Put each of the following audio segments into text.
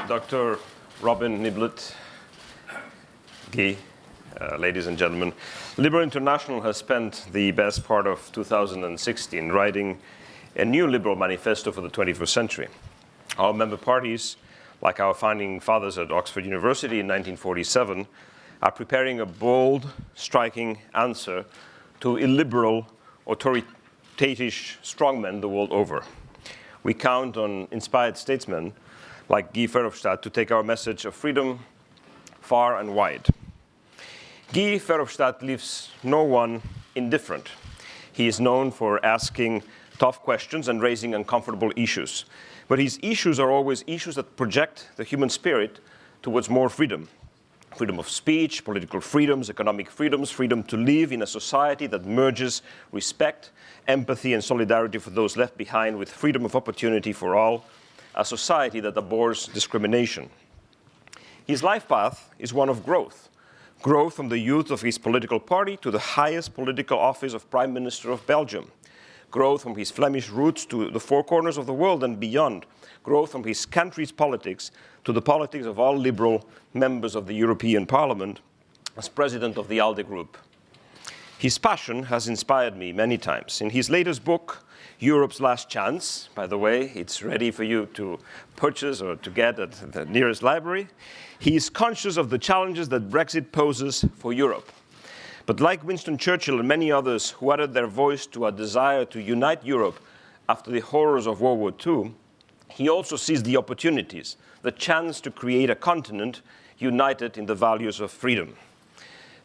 Dr. Robin Niblet, Guy, ladies and gentlemen. Liberal International has spent the best part of 2016 writing a new liberal manifesto for the 21st century. Our member parties, like our founding fathers at Oxford University in 1947, are preparing a bold, striking answer to illiberal, authoritative strongmen the world over. We count on inspired statesmen like Guy Verhofstadt to take our message of freedom far and wide. Guy Verhofstadt leaves no one indifferent. He is known for asking tough questions and raising uncomfortable issues. But his issues are always issues that project the human spirit towards more freedom. Freedom of speech, political freedoms, economic freedoms, freedom to live in a society that merges respect, empathy, and solidarity for those left behind with freedom of opportunity for all, a society that abhors discrimination. His life path is one of growth. Growth from the youth of his political party to the highest political office of Prime Minister of Belgium. Growth from his Flemish roots to the four corners of the world and beyond. Growth from his country's politics to the politics of all liberal members of the European Parliament as president of the ALDE Group. His passion has inspired me many times. In his latest book, Europe's Last Chance, by the way, it's ready for you to purchase or to get at the nearest library, he is conscious of the challenges that Brexit poses for Europe. But like Winston Churchill and many others who added their voice to a desire to unite Europe after the horrors of World War II, he also sees the opportunities, the chance to create a continent united in the values of freedom.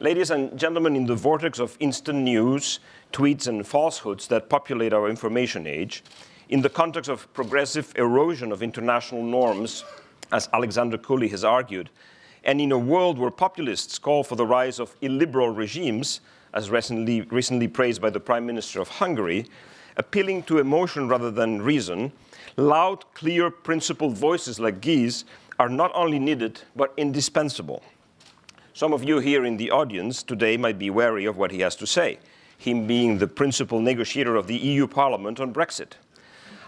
Ladies and gentlemen, in the vortex of instant news, tweets, and falsehoods that populate our information age, in the context of progressive erosion of international norms, as Alexander Cooley has argued, and in a world where populists call for the rise of illiberal regimes, as recently praised by the Prime Minister of Hungary, appealing to emotion rather than reason, loud, clear, principled voices like Guy's are not only needed, but indispensable. Some of you here in the audience today might be wary of what he has to say, him being the principal negotiator of the EU Parliament on Brexit.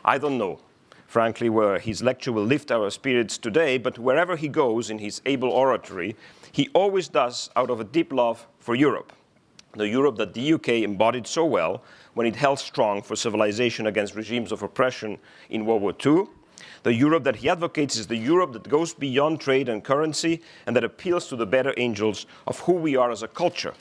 I don't know, frankly, where his lecture will lift our spirits today, but wherever he goes in his able oratory, he always does out of a deep love for Europe, the Europe that the UK embodied so well when it held strong for civilization against regimes of oppression in World War II. The Europe that he advocates is the Europe that goes beyond trade and currency and that appeals to the better angels of who we are as a culture,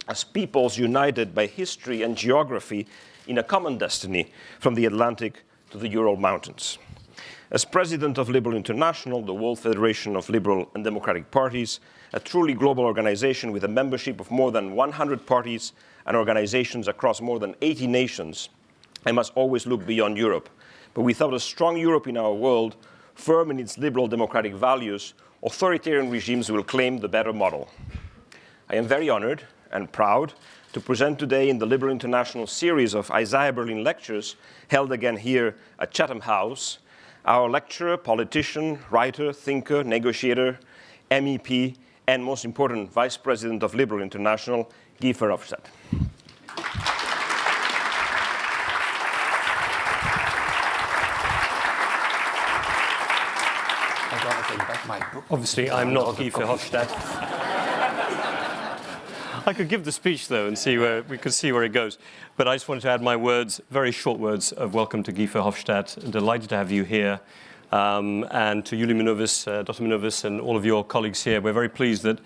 as peoples united by history and geography in a common destiny from the Atlantic to the Ural Mountains. As president of Liberal International, the World Federation of Liberal and Democratic Parties, a truly global organization with a membership of more than 100 parties and organizations across more than 80 nations, I must always look beyond Europe. But without a strong Europe in our world, firm in its liberal democratic values, authoritarian regimes will claim the better model. I am very honored and proud to present today in the Liberal International series of Isaiah Berlin lectures held again here at Chatham House, our lecturer, politician, writer, thinker, negotiator, MEP, and most important, Vice President of Liberal International, Guy Verhofstadt. Obviously, I'm not Guy Verhofstadt. I could give the speech, though, and we could see where it goes. But I just wanted to add my words, very short words of welcome to Guy Verhofstadt. Delighted to have you here. And to Julie Minovis, Dr. Minovis, and all of your colleagues here. We're very pleased that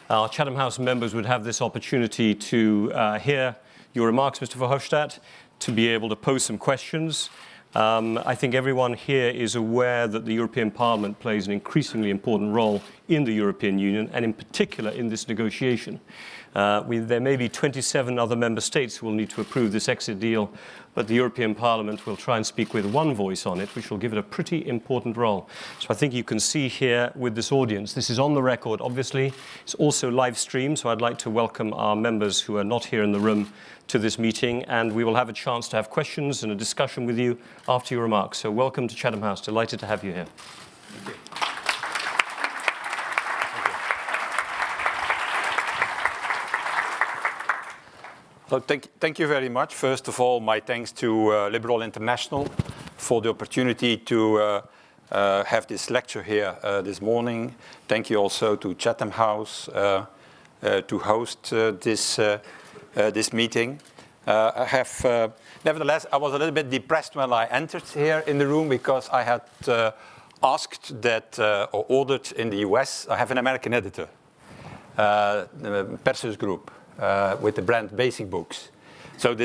our Chatham House members would have this opportunity to hear your remarks, Mr. Verhofstadt, to be able to pose some questions. I think everyone here is aware that the European Parliament plays an increasingly important role in the European Union, and in particular in this negotiation. There may be 27 other member states who will need to approve this exit deal, but the European Parliament will try and speak with one voice on it, which will give it a pretty important role. So I think you can see here with this audience, this is on the record, obviously. It's also live streamed, so I'd like to welcome our members who are not here in the room to this meeting, and we will have a chance to have questions and a discussion with you after your remarks. So welcome to Chatham House. Delighted to have you here. Thank you. So thank you very much. First of all, my thanks to Liberal International for the opportunity to have this lecture here this morning. Thank you also to Chatham House to host this meeting. Nevertheless, I was a little bit depressed when I entered here in the room because I had asked that, or ordered in the US, I have an American editor, Perseus Group, with the brand Basic Books. So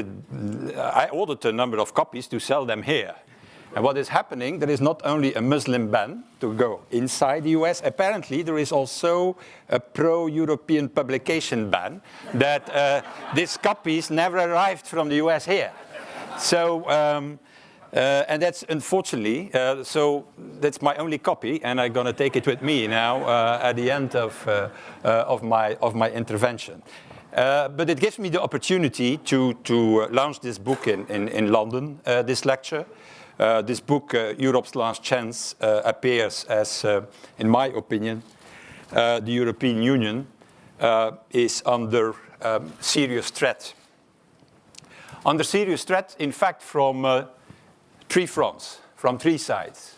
I ordered a number of copies to sell them here. And what is happening, there is not only a Muslim ban to go inside the US, apparently there is also a pro-European publication ban that these copies never arrived from the US here. So, and that's unfortunately, so that's my only copy, and I'm going to take it with me now at the end of my intervention. But it gives me the opportunity to launch this book in London, this lecture. This book, Europe's Last Chance, appears as, in my opinion, the European Union is under serious threat. Under serious threat, in fact, from three fronts, from three sides.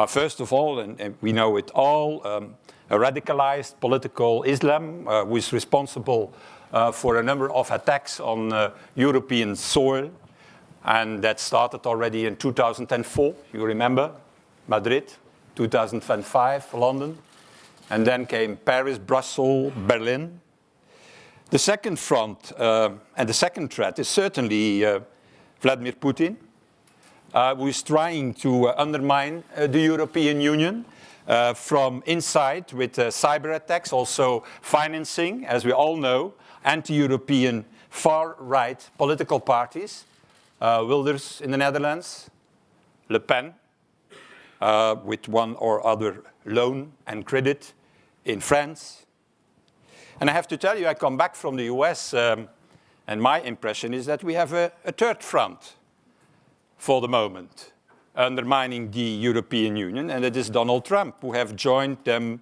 First of all, and we know it all, a radicalized political Islam who is responsible for a number of attacks on European soil. And that started already in 2004, you remember, Madrid, 2005, London. And then came Paris, Brussels, Berlin. The second front and the second threat is certainly Vladimir Putin, who is trying to undermine the European Union from inside with cyber attacks, also financing, as we all know, anti-European far-right political parties. Wilders in the Netherlands, Le Pen, with one or other loan and credit in France. And I have to tell you, I come back from the US, and my impression is that we have a third front for the moment, undermining the European Union, and it is Donald Trump, who have joined them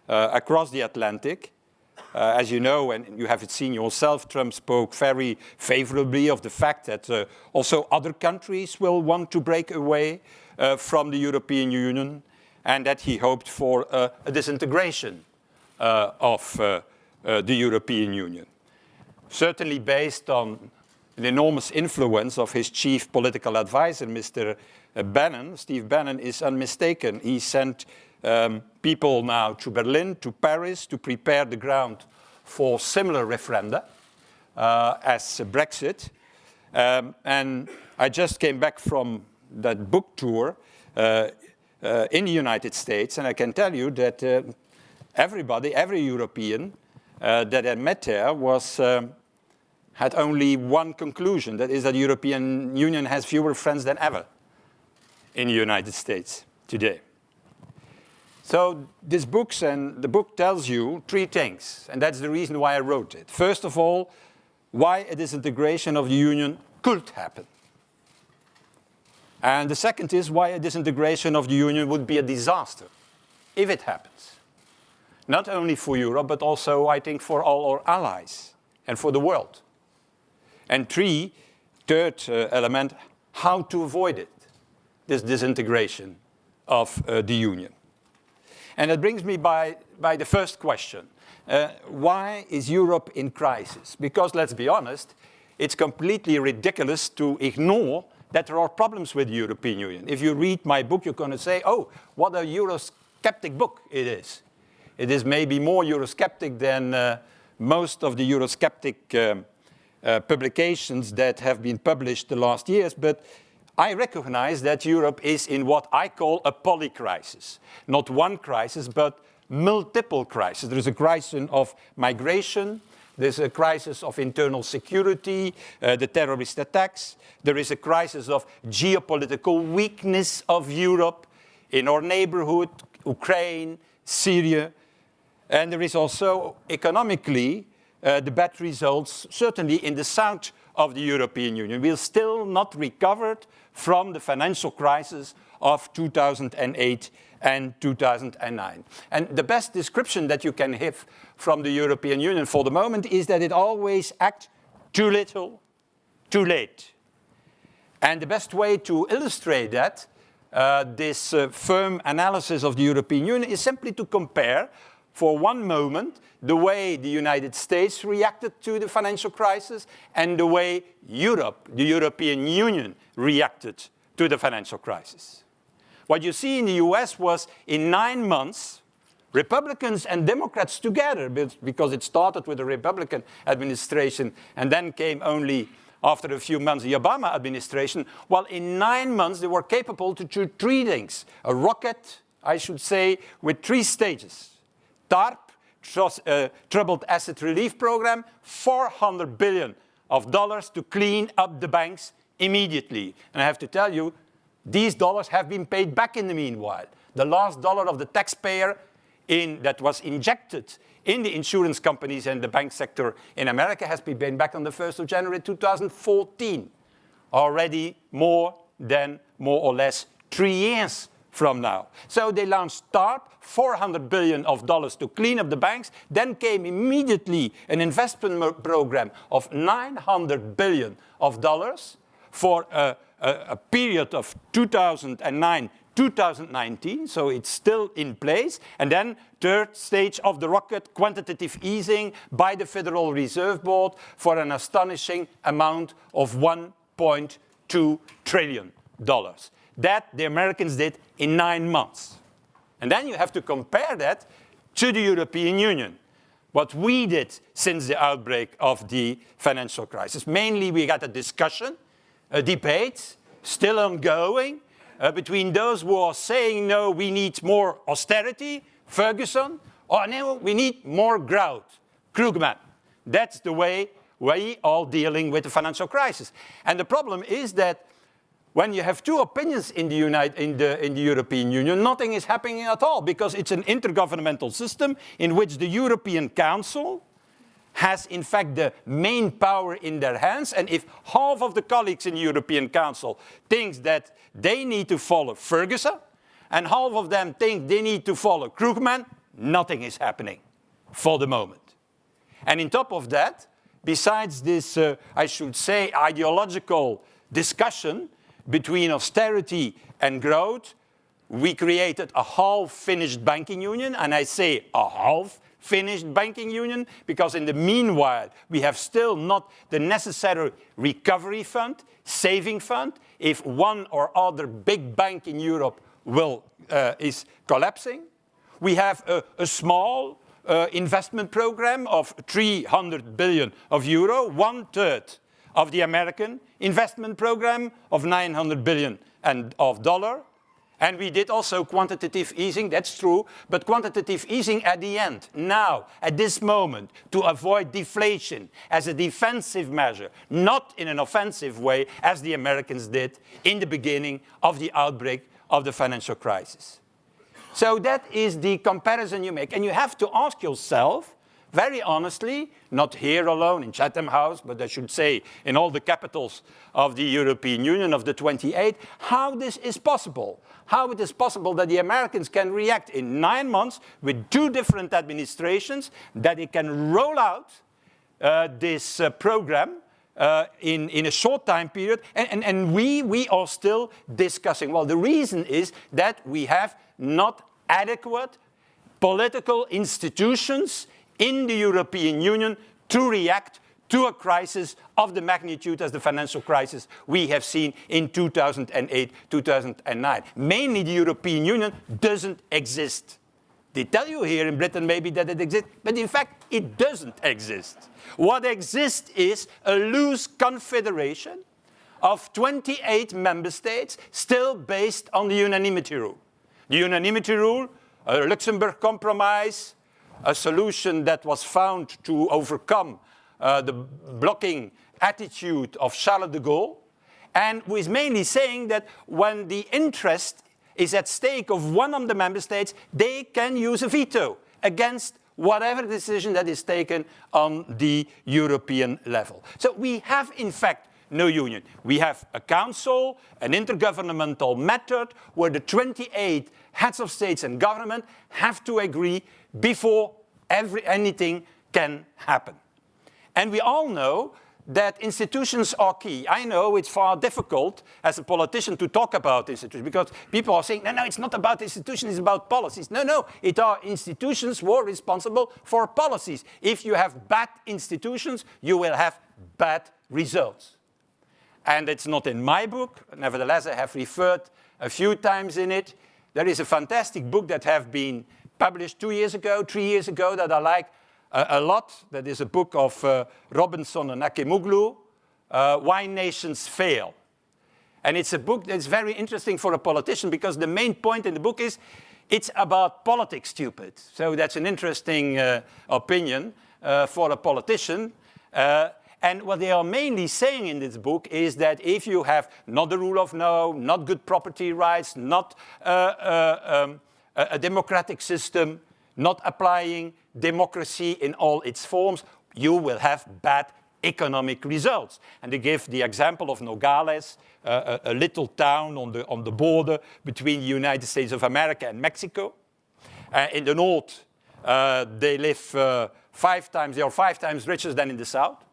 across the Atlantic. As you know, and you have seen yourself, Trump spoke very favorably of the fact that also other countries will want to break away from the European Union, and that he hoped for a disintegration of the European Union. Certainly based on the enormous influence of his chief political advisor, Mr. Bannon. Steve Bannon is unmistaken. He sent people now to Berlin, to Paris, to prepare the ground for similar referenda as Brexit. And I just came back from that book tour in the United States, and I can tell you that everybody, every European that I met there had only one conclusion, that is that the European Union has fewer friends than ever in the United States today. So this book, and the book tells you three things, and that's the reason why I wrote it. First of all, why a disintegration of the Union could happen. And the second is why a disintegration of the Union would be a disaster, if it happens. Not only for Europe, but also, I think, for all our allies and for the world. And third element, how to avoid it, this disintegration of the Union. And that brings me by the first question. Why is Europe in crisis? Because, let's be honest, it's completely ridiculous to ignore that there are problems with the European Union. If you read my book, you're going to say, oh, what a Eurosceptic book it is. It is maybe more Eurosceptic than most of the Eurosceptic publications that have been published the last years, but I recognize that Europe is in what I call a polycrisis. Not one crisis, but multiple crises. There is a crisis of migration, there's a crisis of internal security, the terrorist attacks, there is a crisis of geopolitical weakness of Europe in our neighborhood, Ukraine, Syria, and there is also economically the bad results, certainly in the south of the European Union. We're still not recovered from the financial crisis of 2008 and 2009. And the best description that you can have from the European Union for the moment is that it always acts too little, too late. And the best way to illustrate that this firm analysis of the European Union is simply to compare, for one moment, the way the United States reacted to the financial crisis and the way Europe, the European Union, reacted to the financial crisis. What you see in the US was, in 9 months, Republicans and Democrats together, because it started with the Republican administration and then came only after a few months the Obama administration, well, in 9 months they were capable to do 3 things. A rocket, I should say, with 3 stages. TARP, Troubled Asset Relief Program, $400 billion to clean up the banks immediately. And I have to tell you, these dollars have been paid back in the meanwhile. The last dollar of the taxpayer that was injected in the insurance companies and the bank sector in America has been paid back on the 1st of January 2014. Already more or less 3 years from now. So they launched TARP, $400 billion to clean up the banks. Then came immediately an investment program of $900 billion for a period of 2009-2019, so it's still in place. And then third stage of the rocket, quantitative easing by the Federal Reserve Board for an astonishing amount of $1.2 trillion. That the Americans did in 9 months. And then you have to compare that to the European Union. What we did since the outbreak of the financial crisis. Mainly we got a discussion, a debate, still ongoing, between those who are saying, no, we need more austerity, Ferguson, or no, we need more growth, Krugman. That's the way we are dealing with the financial crisis. And the problem is that when you have 2 opinions in the European Union, nothing is happening at all, because it's an intergovernmental system in which the European Council has, in fact, the main power in their hands. And if half of the colleagues in the European Council thinks that they need to follow Ferguson, and half of them think they need to follow Krugman, nothing is happening for the moment. And on top of that, besides this, I should say, ideological discussion between austerity and growth, we created a half-finished banking union, and I say a half-finished banking union because in the meanwhile we have still not the necessary recovery fund, saving fund, if one or other big bank in Europe is collapsing. We have a small investment program of 300 billion euro, 1/3 of the American investment program of $900 billion. And we did also quantitative easing, that's true, but quantitative easing at the end, now, at this moment, to avoid deflation as a defensive measure, not in an offensive way as the Americans did in the beginning of the outbreak of the financial crisis. So that is the comparison you make. And you have to ask yourself, very honestly, not here alone in Chatham House, but I should say in all the capitals of the European Union, of the 28, how this is possible. How it is possible that the Americans can react in 9 months with 2 different administrations, that they can roll out this program in a short time period, and we are still discussing. Well, the reason is that we have not adequate political institutions in the European Union to react to a crisis of the magnitude as the financial crisis we have seen in 2008, 2009. Mainly the European Union doesn't exist. They tell you here in Britain maybe that it exists, but in fact it doesn't exist. What exists is a loose confederation of 28 member states still based on the unanimity rule. The unanimity rule, a Luxembourg compromise, a solution that was found to overcome the blocking attitude of Charles de Gaulle, and who is mainly saying that when the interest is at stake of one of the member states, they can use a veto against whatever decision that is taken on the European level. So we have, in fact, no union. We have a council, an intergovernmental method, where the 28 heads of states and government have to agree before anything can happen. And we all know that institutions are key. I know it's far difficult as a politician to talk about institutions because people are saying, no, it's not about institutions, it's about policies. No, it are institutions who are responsible for policies. If you have bad institutions, you will have bad results. And it's not in my book. Nevertheless, I have referred a few times in it. There is a fantastic book that have been published 2 years ago, 3 years ago that I like a lot. That is a book of Robinson and Akemoglu, Why Nations Fail. And it's a book that's very interesting for a politician because the main point in the book is it's about politics, stupid. So that's an interesting opinion for a politician. And what they are mainly saying in this book is that if you have not the rule of law, not good property rights, not a democratic system, not applying democracy in all its forms, you will have bad economic results. And they give the example of Nogales, a little town on the border between the United States of America and Mexico. In the north, they are 5 times richer than in the south.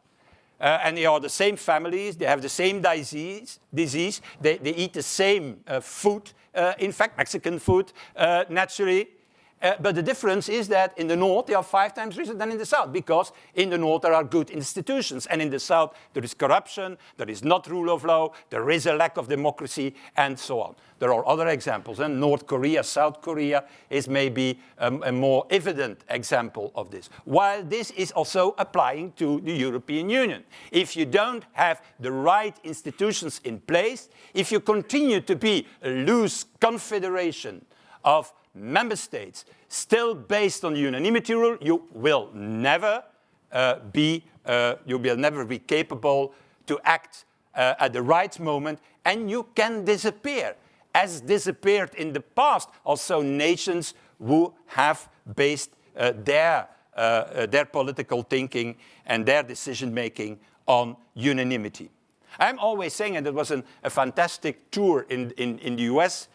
And they are the same families, they have the same disease, they eat the same food, in fact, Mexican food, naturally. But the difference is that in the north, they are 5 times richer than in the south, because in the north there are good institutions, and in the south there is corruption, there is not rule of law, there is a lack of democracy, and so on. There are other examples, and North Korea, South Korea is maybe a more evident example of this. While this is also applying to the European Union. If you don't have the right institutions in place, if you continue to be a loose confederation of member states still based on the unanimity rule, you will never be capable to act at the right moment, and you can disappear, as disappeared in the past also nations who have based their political thinking and their decision making on unanimity. I'm always saying, and it was a fantastic tour in the US.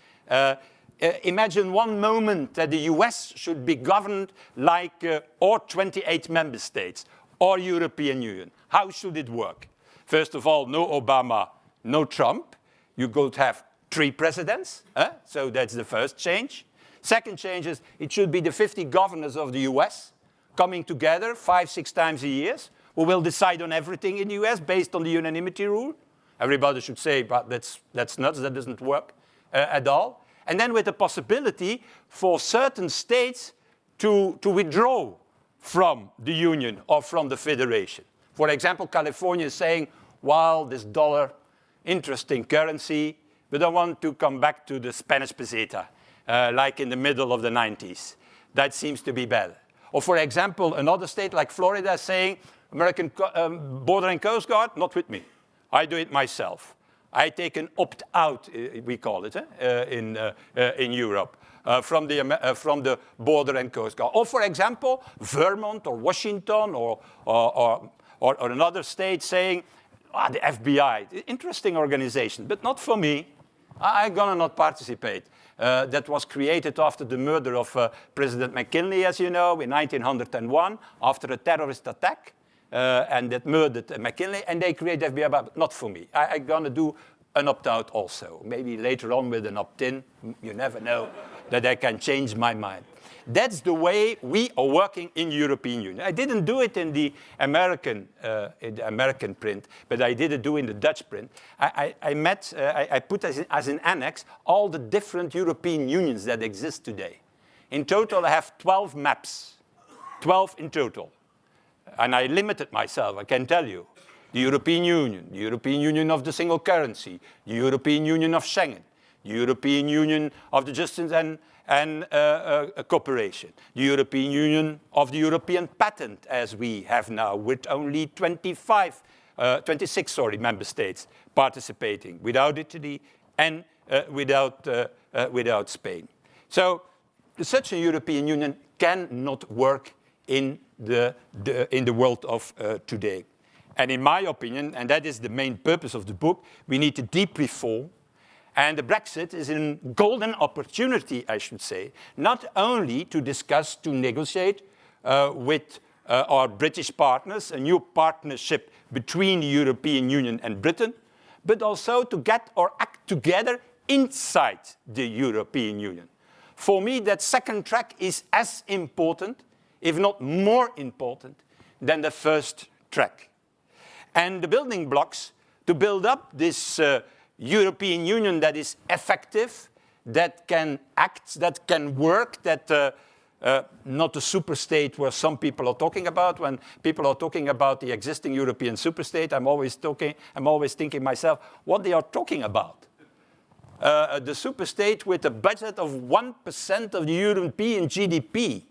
Imagine one moment that the US should be governed like or 28 member states or European Union. How should it work? First of all, no Obama, no Trump. You could have 3 presidents, so that's the first change. Second change is it should be the 50 governors of the US coming together 5-6 times a year, who will decide on everything in the US based on the unanimity rule. Everybody should say, but that's nuts, that doesn't work at all. And then with the possibility for certain states to withdraw from the union or from the federation. For example, California is saying, well, this dollar, interesting currency, but I want to come back to the Spanish peseta, like in the middle of the 90s. That seems to be better. Or for example, another state like Florida is saying, American Border and Coast Guard, not with me. I do it myself. I take an opt-out, we call it, in Europe, from the Border and Coast Guard. Or, for example, Vermont or Washington or another state saying, the FBI, interesting organization, but not for me. I'm going to not participate. That was created after the murder of President McKinley, as you know, in 1901, after a terrorist attack. And that murdered McKinley, and they created FBI, but not for me. I'm going to do an opt-out also. Maybe later on with an opt-in. You never know that I can change my mind. That's the way we are working in the European Union. I didn't do it in the American print, but I did do it in the Dutch print. I put as an annex all the different European unions that exist today. In total, I have 12 maps, 12 in total. And I limited myself, I can tell you. The European Union of the single currency, the European Union of Schengen, the European Union of the justice and cooperation, the European Union of the European patent, as we have now, with only 26 member states participating, without Italy and without Spain. So such a European Union cannot work in the world of today. And in my opinion, and that is the main purpose of the book, we need a deep reform. And the Brexit is a golden opportunity, I should say, not only to discuss, to negotiate with our British partners, a new partnership between the European Union and Britain, but also to get or act together inside the European Union. For me, that second track is as important, if not more important, than the first track. And the building blocks to build up this European Union that is effective, that can act, that can work, that not a superstate where some people are talking about. When people are talking about the existing European superstate, I'm always thinking myself, what they are talking about. The superstate with a budget of 1% of the European GDP.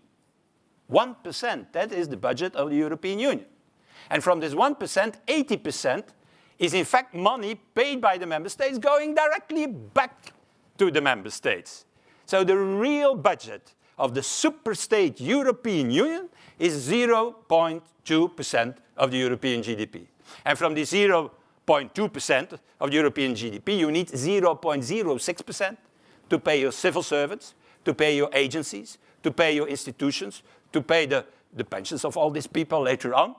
1%, that is the budget of the European Union. And from this 1%, 80% is in fact money paid by the member states going directly back to the member states. So the real budget of the superstate European Union is 0.2% of the European GDP. And from the 0.2% of the European GDP, you need 0.06% to pay your civil servants, to pay your agencies, to pay your institutions, to pay the pensions of all these people later on.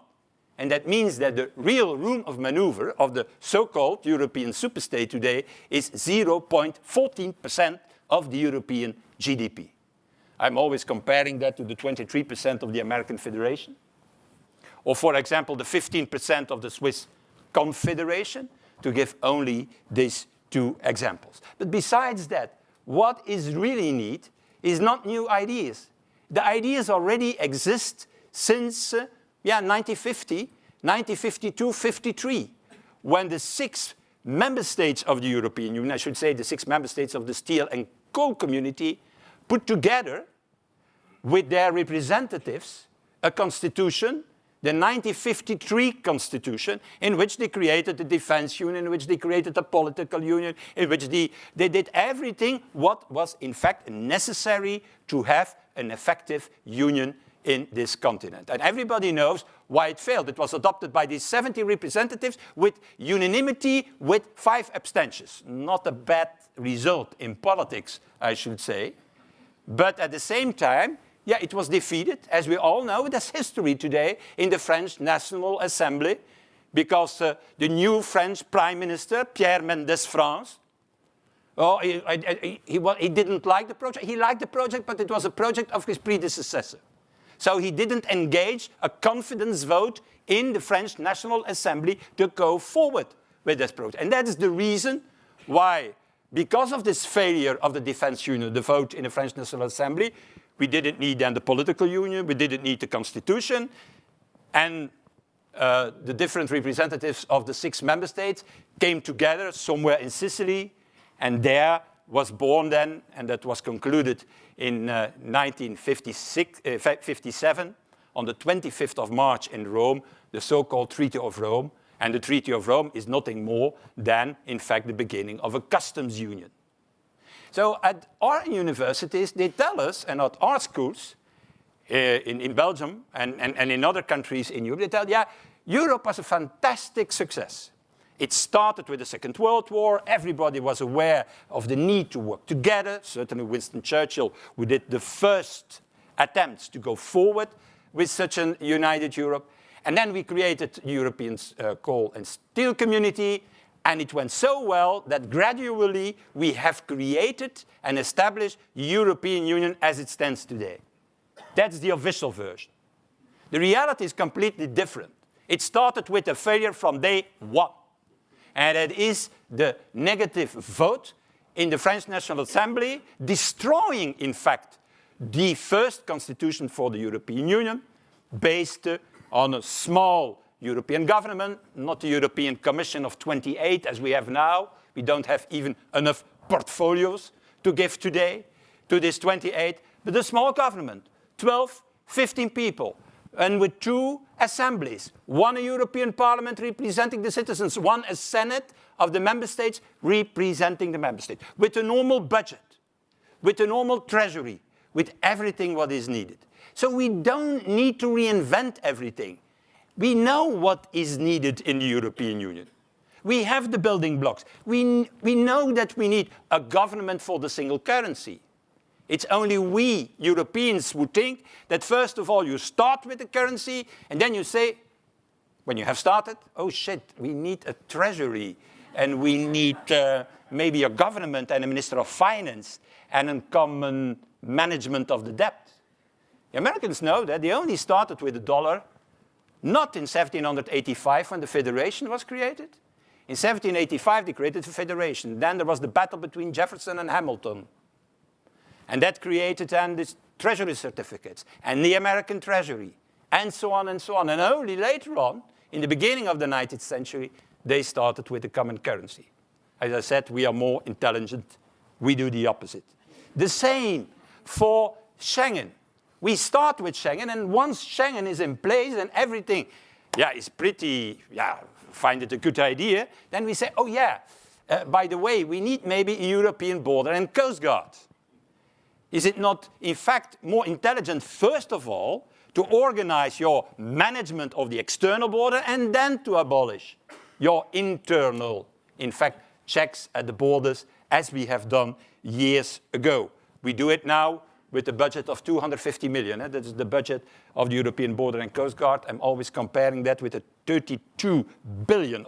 And that means that the real room of maneuver of the so-called European superstate today is 0.14% of the European GDP. I'm always comparing that to the 23% of the American Federation. Or, for example, the 15% of the Swiss Confederation, to give only these two examples. But besides that, what is really needed is not new ideas. The ideas already exist since 1950, 1952, 53, when the 6 member states of the European Union, I should say the 6 member states of the steel and coal community, put together with their representatives a constitution, the 1953 constitution, in which they created the defense union, in which they created a political union, in which they did everything what was in fact necessary to have an effective union in this continent. And everybody knows why it failed. It was adopted by these 70 representatives with unanimity with 5 abstentions. Not a bad result in politics, I should say. But at the same time, it was defeated, as we all know. That's history today in the French National Assembly, because the new French Prime Minister, Pierre Mendès France, he didn't like the project. He liked the project, but it was a project of his predecessor. So he didn't engage a confidence vote in the French National Assembly to go forward with this project. And that is the reason why, because of this failure of the defense union, the vote in the French National Assembly, we didn't need then the political union, we didn't need the constitution, and the different representatives of the 6 member states came together somewhere in Sicily, and there was born then, and that was concluded in 1957, on the 25th of March in Rome, the so-called Treaty of Rome. And the Treaty of Rome is nothing more than, in fact, the beginning of a customs union. So at our universities, they tell us, and at our schools, in Belgium and in other countries in Europe, they tell, Europe was a fantastic success. It started with the Second World War. Everybody was aware of the need to work together. Certainly Winston Churchill, who did the first attempts to go forward with such a united Europe. And then we created the European coal and steel community. And it went so well that gradually we have created and established the European Union as it stands today. That's the official version. The reality is completely different. It started with a failure from day one. And it is the negative vote in the French National Assembly, destroying, in fact, the first constitution for the European Union, based on a small European government, not the European Commission of 28 as we have now. We don't have even enough portfolios to give today to this 28, but a small government, 12, 15 people, and with 2 assemblies, one a European Parliament representing the citizens, one a Senate of the member states representing the member states, with a normal budget, with a normal treasury, with everything what is needed. So we don't need to reinvent everything. We know what is needed in the European Union. We have the building blocks. We know that we need a government for the single currency. It's only we Europeans who think that first of all you start with the currency and then you say, when you have started, oh shit, we need a treasury and we need maybe a government and a minister of finance and a common management of the debt. The Americans know that they only started with the dollar not in 1785 when the Federation was created. In 1785 they created the Federation. Then there was the battle between Jefferson and Hamilton. And that created then these treasury certificates and the American treasury and so on and so on. And only later on, in the beginning of the 19th century, they started with the common currency. As I said, we are more intelligent. We do the opposite. The same for Schengen. We start with Schengen, and once Schengen is in place and everything, is pretty, find it a good idea, then we say, oh yeah, by the way, we need maybe a European border and coast guard. Is it not, in fact, more intelligent, first of all, to organize your management of the external border and then to abolish your internal, in fact, checks at the borders, as we have done years ago? We do it now with a budget of 250 million. That is the budget of the European Border and Coast Guard. I'm always comparing that with the $32 billion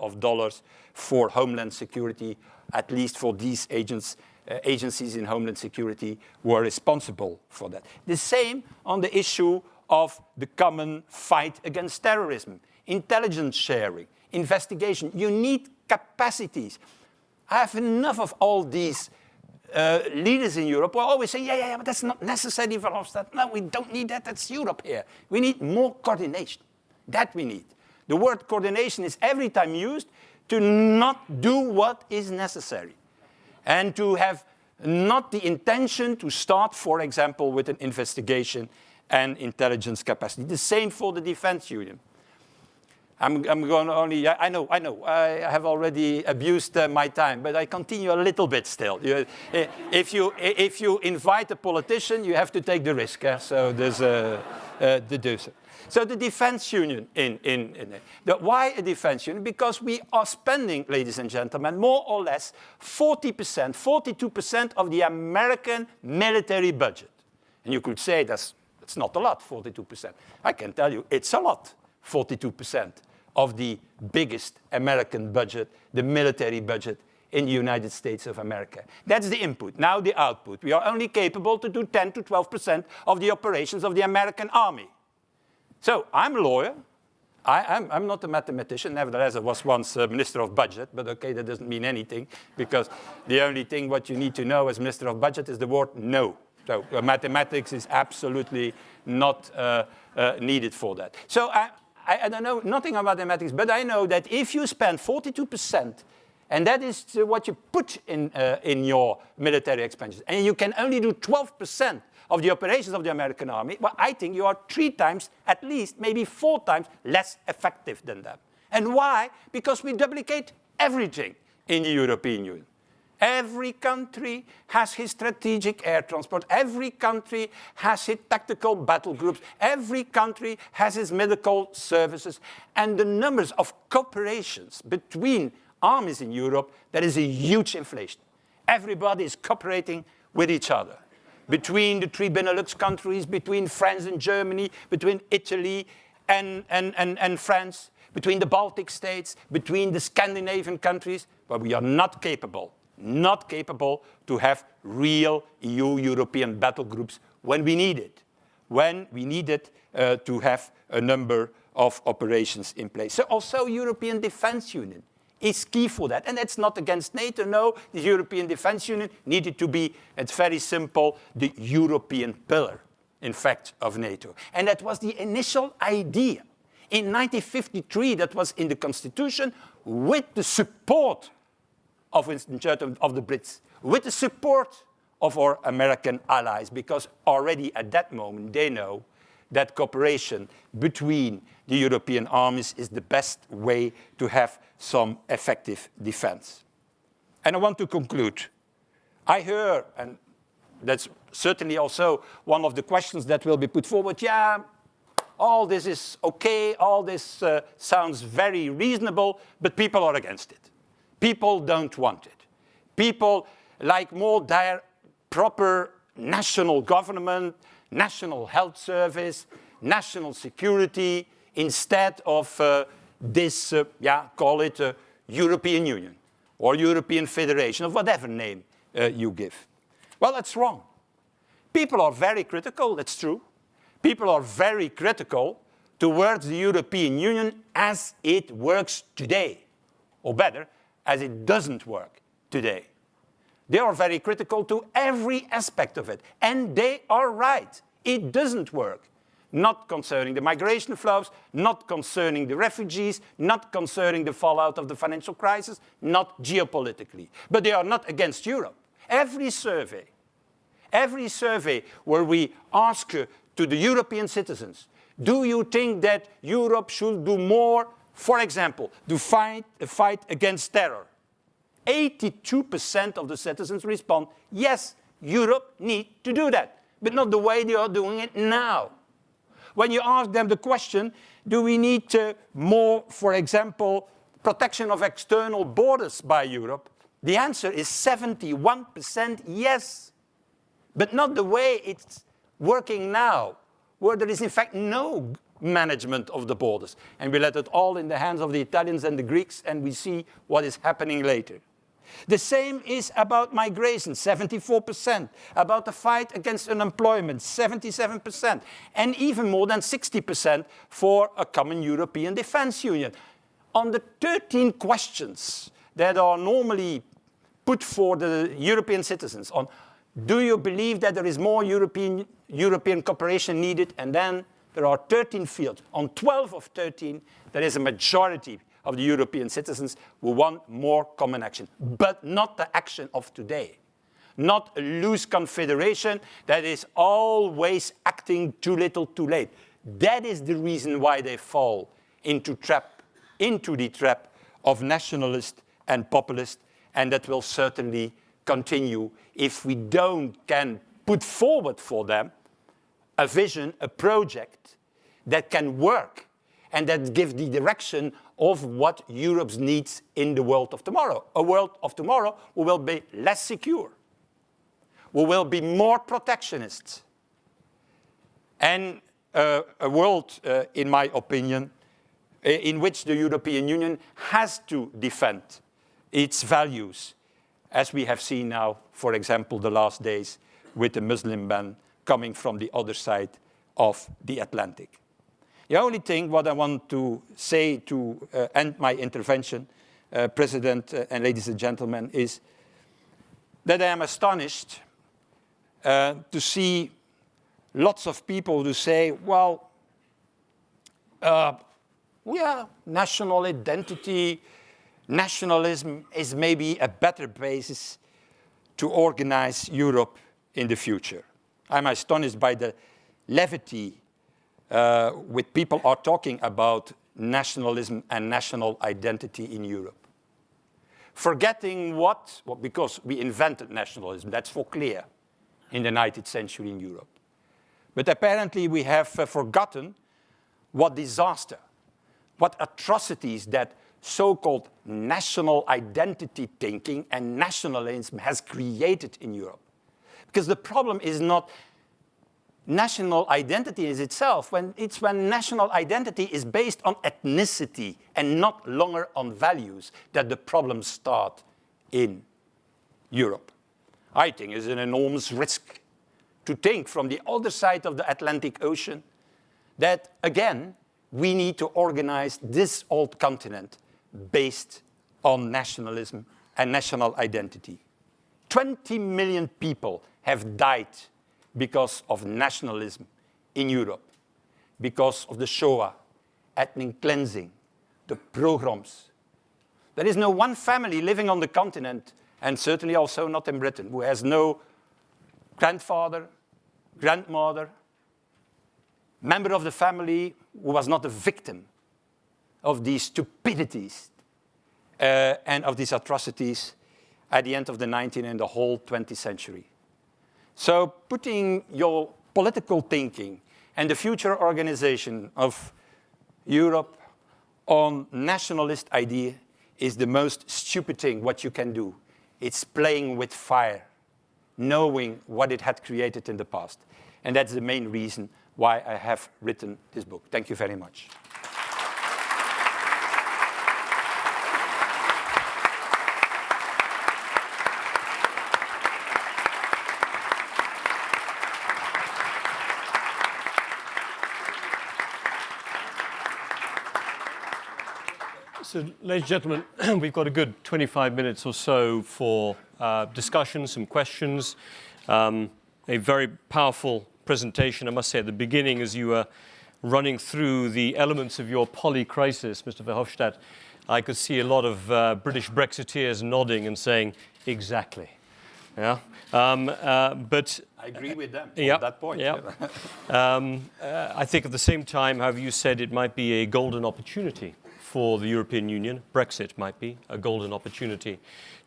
for Homeland Security, at least for these agencies in Homeland Security who are responsible for that. The same on the issue of the common fight against terrorism, intelligence sharing, investigation. You need capacities. I have enough of all these leaders in Europe who are always saying, yeah, but that's not necessary for Verhofstadt. No, we don't need that. That's Europe here. We need more coordination. That we need. The word coordination is every time used to not do what is necessary and to have not the intention to start, for example, with an investigation and intelligence capacity. The same for the defense union. I'm going to only, I know, I have already abused my time, but I continue a little bit still. If you invite a politician, you have to take the risk. So there's the deuce. So the defense union, why a defense union? Because we are spending, ladies and gentlemen, more or less 40%, 42% of the American military budget. And you could say that's not a lot, 42%. I can tell you it's a lot, 42% of the biggest American budget, the military budget in the United States of America. That's the input. Now the output. We are only capable to do 10 to 12% of the operations of the American army. So I'm a lawyer. I'm not a mathematician. Nevertheless, I was once Minister of Budget, but okay, that doesn't mean anything, because the only thing what you need to know as Minister of Budget is the word no. So mathematics is absolutely not needed for that. So I don't know nothing about mathematics, but I know that if you spend 42%, and that is what you put in your military expenditures, and you can only do 12% of the operations of the American army, well, I think you are 3 times, at least, maybe 4 times less effective than them. And why? Because we duplicate everything in the European Union. Every country has his strategic air transport. Every country has his tactical battle groups. Every country has his medical services. And the numbers of cooperations between armies in Europe, there is a huge inflation. Everybody is cooperating with each other. Between the 3 Benelux countries, between France and Germany, between Italy and France, between the Baltic states, between the Scandinavian countries, but we are not capable to have real European battle groups when we need it, to have a number of operations in place. So also European Defence Union is key for that. And it's not against NATO, no. The European Defence Union needed to be, it's very simple, the European pillar, in fact, of NATO. And that was the initial idea. In 1953, that was in the Constitution, with the support of Winston Churchill, of the Brits, with the support of our American allies, because already at that moment they know that cooperation between the European armies is the best way to have some effective defense. And I want to conclude. I heard, and that's certainly also one of the questions that will be put forward, yeah, all this is okay, all this sounds very reasonable, but people are against it. People don't want it. People like more proper national government, national health service, national security, instead of this, call it European Union or European Federation, or whatever name you give. Well, that's wrong. People are very critical, that's true. People are very critical towards the European Union as it works today, or better, as it doesn't work today. They are very critical to every aspect of it, and they are right. It doesn't work. Not concerning the migration flows, not concerning the refugees, not concerning the fallout of the financial crisis, not geopolitically. But they are not against Europe. Every survey where we ask to the European citizens, do you think that Europe should do more, for example, to fight against terror? 82% of the citizens respond, yes, Europe needs to do that, but not the way they are doing it now. When you ask them the question, do we need more, for example, protection of external borders by Europe? The answer is 71% yes, but not the way it's working now, where there is in fact no management of the borders. And we let it all in the hands of the Italians and the Greeks, and we see what is happening later. The same is about migration, 74%, about the fight against unemployment, 77%, and even more than 60% for a common European defense union. On the 13 questions that are normally put for the European citizens on, do you believe that there is more European cooperation needed? And then there are 13 fields. On 12 of 13, there is a majority of the European citizens who want more common action, but not the action of today. Not a loose confederation that is always acting too little too late. That is the reason why they fall into the trap of nationalist and populist, and that will certainly continue if we can put forward for them a vision, a project that can work and that gives the direction of what Europe needs in the world of tomorrow. A world of tomorrow who will be less secure, who will be more protectionist, and a world, in my opinion, in which the European Union has to defend its values, as we have seen now, for example, the last days with the Muslim ban coming from the other side of the Atlantic. The only thing what I want to say to end my intervention, President and ladies and gentlemen, is that I am astonished to see lots of people who say, well, national identity, nationalism is maybe a better basis to organize Europe in the future. I'm astonished by the levity with people are talking about nationalism and national identity in Europe. Forgetting what? Well, because we invented nationalism, that's for clear, in the 19th century in Europe. But apparently we have forgotten what disaster, what atrocities that so-called national identity thinking and nationalism has created in Europe. Because the problem is not national identity is itself, it's when national identity is based on ethnicity and not longer on values that the problems start in Europe. I think it's an enormous risk to think from the other side of the Atlantic Ocean that, again, we need to organize this old continent based on nationalism and national identity. 20 million people have died because of nationalism in Europe, because of the Shoah, ethnic cleansing, the pogroms. There is no one family living on the continent, and certainly also not in Britain, who has no grandfather, grandmother, member of the family who was not a victim of these stupidities and of these atrocities at the end of the 19th and the whole 20th century. So putting your political thinking and the future organization of Europe on nationalist idea is the most stupid thing what you can do. It's playing with fire. knowing what it had created in the past. And that's the main reason why I have written this book. Thank you very much. So, ladies and gentlemen, we've got a good 25 minutes or so for discussion, some questions, a very powerful presentation, I must say, at the beginning as you were running through the elements of your poly crisis, Mr. Verhofstadt. I could see a lot of British Brexiteers nodding and saying, exactly. Yeah. But I agree with them on that point. Yeah. I think at the same time, however you said, it might be a golden opportunity for the European Union. Brexit might be a golden opportunity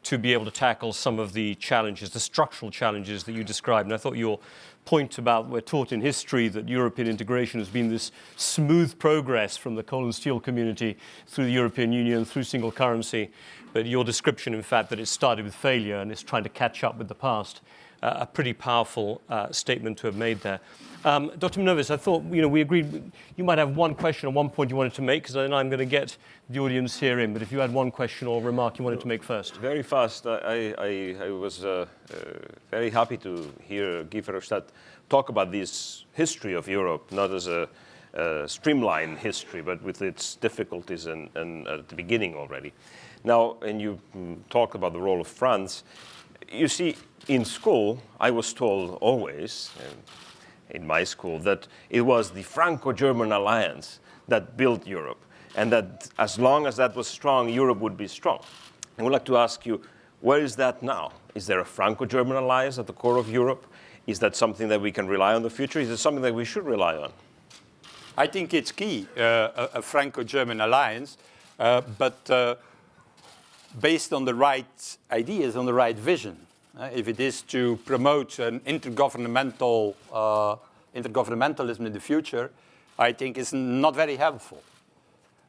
to be able to tackle some of the challenges, the structural challenges that you described. And I thought your point about we're taught in history that European integration has been this smooth progress from the coal and steel community through the European Union, through single currency. But your description, in fact, that it started with failure and it's trying to catch up with the past, a pretty powerful statement to have made there. Dr. Minovis, I thought we agreed you might have one question or one point you wanted to make, because then I'm going to get the audience here in. But if you had one question or remark you wanted to make first. Very fast. I was very happy to hear Guy Verhofstadt talk about this history of Europe, not as a streamlined history, but with its difficulties and at the beginning already. Now, and you talked about the role of France. You see, in school, I was told always, in my school, that it was the Franco-German alliance that built Europe, and that as long as that was strong, Europe would be strong. I would like to ask you, where is that now? Is there a Franco-German alliance at the core of Europe? Is that something that we can rely on in the future? Is it something that we should rely on? I think it's key, a Franco-German alliance, but based on the right ideas, on the right vision. If it is to promote an intergovernmentalism in the future, I think it's not very helpful.